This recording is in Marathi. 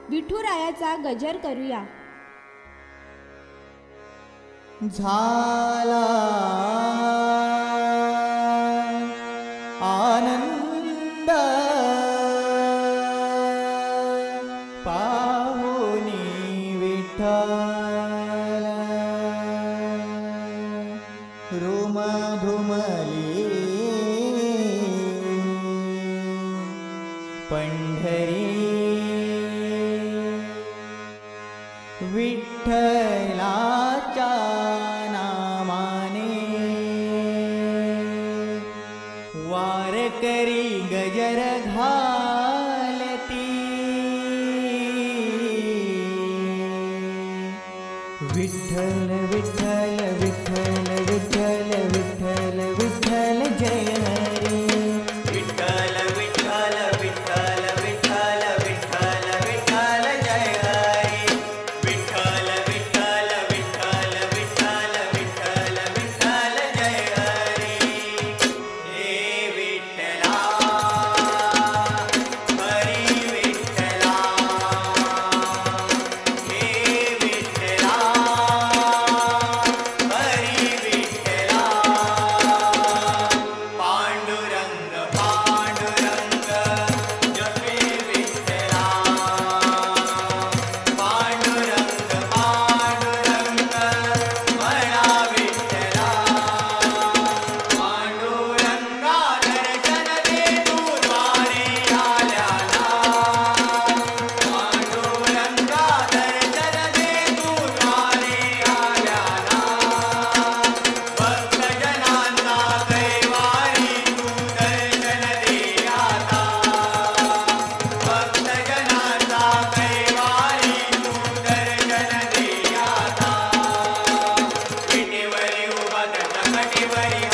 विठुरायाचा गजर करूया. झाला आनंद पाहुनी विठ्ठल रुम धुमली पंढरी विठ्ठलाच्या नामाने वारकरी गजर घालती विठ्ठल विठ्ठल विठ्ठल विठ्ठल विठ्ठल विठ्ठल जय हरी विठ्ठल विठ्ठल विठ्ठल विठ्ठल विठ्ठल विठ्ठल जय हरी विठ्ठल विठ्ठल विठ्ठल विठ्ठल विठ्ठल विठ्ठल जय हरी हे विठ्ठला हरी विठ्ठला हे विठ्ठला हरी विठ्ठला पांडुरंग पांडुरंग जपे विठ्ठला पांडुरंग पांडुरंग म्हणा विठ्ठला पांडुरंगा दर्शन दे तू द्वारे आल्याला पांडुरंगा दर्शन दे तू द्वारे आल्याला भक्तजनांना कैवारी तू दर्शन दे आता भक्तजनांना कैवारी तू दर्शन दे आता विटेवरी उभा कटीवरी